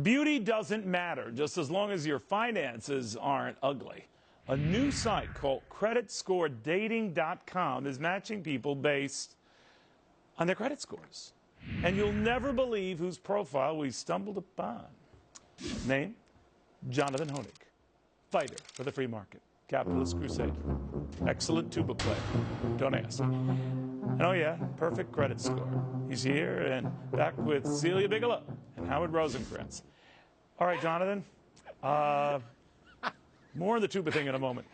Beauty doesn't matter, just as long as your finances aren't ugly. A new site called CreditScoreDating.com is matching people based on their credit scores. And you'll never believe whose profile we stumbled upon. Name? Jonathan Hoenig, fighter for the free market, capitalist crusader, excellent tuba player. Don't ask. And oh yeah, perfect credit score. He's here and back with Celia Bigelow and Howard Rosencrantz. All right, Jonathan. More on the tuba thing in a moment.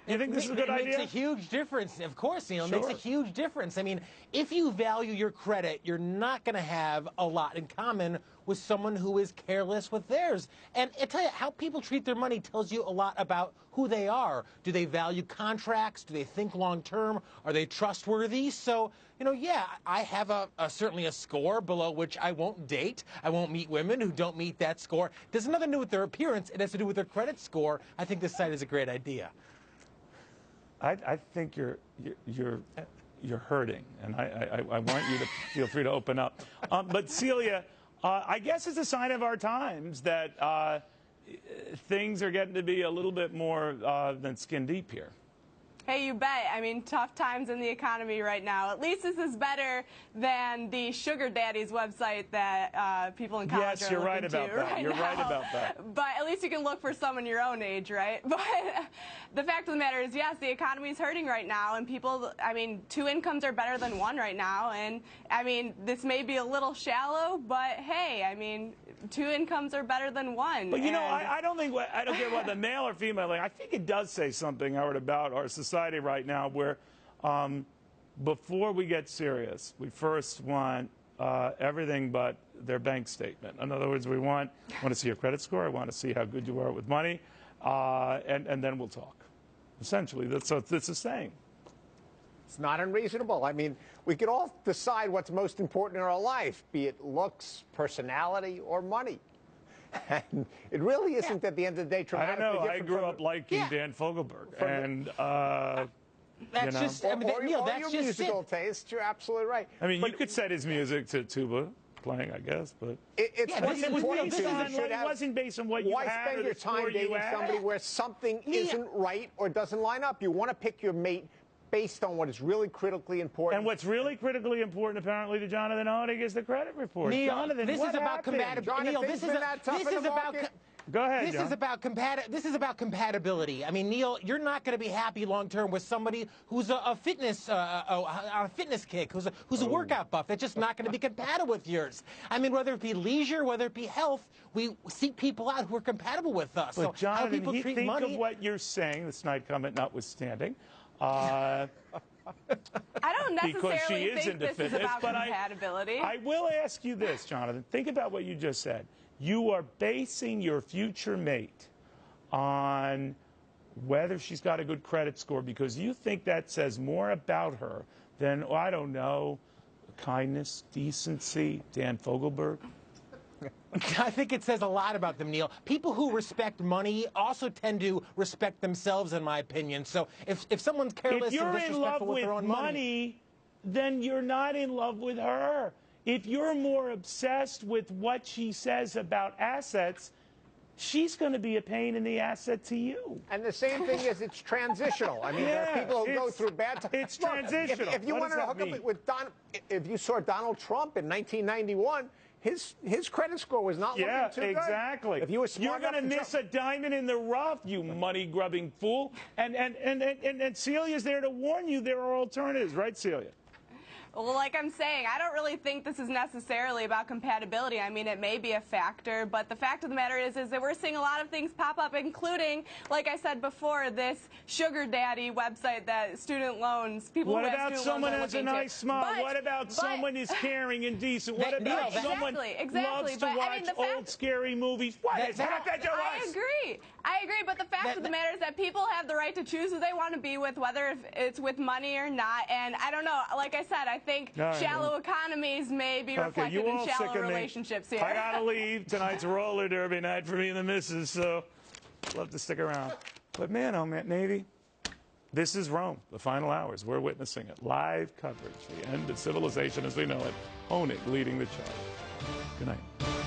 You think this is a good idea? It makes a huge difference. Of course, Neil. It makes a Sure. huge difference. I mean, if you value your credit, you're not going to have a lot in common with someone who is careless with theirs. And I tell you, how people treat their money tells you a lot about who they are. Do they value contracts? Do they think long term? Are they trustworthy? So, you know, yeah, I have certainly a score below which I won't date. I won't meet women who don't meet that score. It has nothing to do with their appearance. It has to do with their credit score. I think this site is a great idea. I think you're hurting, and I want you to feel free to open up. But Celia, I guess it's a sign of our times that things are getting to be a little bit more than skin deep here. Hey, you bet. I mean, tough times in the economy right now. At least this is better than the sugar daddy's website that people in college yes, are you're right looking about to that. right You're now. right about that. But at least you can look for someone your own age, right? But the fact of the matter is, yes, the economy is hurting right now, and people, I mean, 2 incomes are better than 1 right now. And, I mean, this may be a little shallow, but, hey, I mean, 2 incomes are better than 1. But, you know, I don't care what the male or female, I think it does say something, Howard, about our society right now where before we get serious, we first want everything but their bank statement. In other words, we want to see your credit score, I want to see how good you are with money, and then we'll talk. Essentially, that's what this is saying. It's not unreasonable. I mean, we can all decide what's most important in our life, be it looks, personality, or money. And it really isn't, at the end of the day, dramatically I don't know. I different grew from up liking Dan Fogelberg, and That's you know. just, I mean, Neil, that's your just musical it. taste. You're absolutely right. I mean, But you could set his music to tuba playing, I guess, but it's Yeah, what's this is- important this to you. isn't- You should it have- wasn't based on what you Why had spend or your the score time you dating had? somebody where something Neil- isn't right or doesn't line up? You want to pick your mate based on what is really critically important. And what's really critically important, apparently, to Jonathan Hoenig is the credit report. Neil, Jonathan, this what is about happened? compatibility. Neil, this is about. Go ahead, This John. is about compatibility. I mean, Neil, you're not going to be happy long term with somebody who's a fitness kick, who's a workout buff. That's just not going to be compatible with yours. I mean, whether it be leisure, whether it be health, we seek people out who are compatible with us. But so Jonathan, how people treat think money. of what you're saying, the snide comment notwithstanding. I don't because she necessarily is think into this fitness, is about but compatibility. I will ask you this, Jonathan. Think about what you just said. You are basing your future mate on whether she's got a good credit score because you think that says more about her than, oh, I don't know, kindness, decency, Dan Fogelberg. I think it says a lot about them, Neil. People who respect money also tend to respect themselves, in my opinion. So if someone's careless If and you're in love disrespectful with with their own money, then you're not in love with her. If you're more obsessed with what she says about assets, she's going to be a pain in the asset to you. And the same thing is, it's transitional. I mean, there are people who go through bad times. It's transitional. If you What wanted does to that hook mean? up with if you saw Donald Trump in 1991, his credit score was not looking too good. Exactly. If you were You're smart going to enough miss a diamond in the rough, you money-grubbing fool. And Celia's there to warn you there are alternatives, right, Celia? Well, like I'm saying, I don't really think this is necessarily about compatibility. I mean, it may be a factor, but the fact of the matter is that we're seeing a lot of things pop up, including, like I said before, this sugar daddy website that student loans, people What who have about student someone loans who are has a looking nice to. smile? What about someone who's caring and decent? What Neil, about someone exactly, loves to but, watch I mean, old scary movies? What is that? I agree, but the fact of the matter is that people have the right to choose who they want to be with, whether it's with money or not. And I don't know, like I said, I think shallow economies may be reflected in shallow relationships here. I gotta leave. Tonight's roller derby night for me and the missus, so love to stick around. But man, oh man, Navy, this is Rome, the final hours. We're witnessing it. Live coverage, the end of civilization as we know it. Hoenig leading the charge. Good night.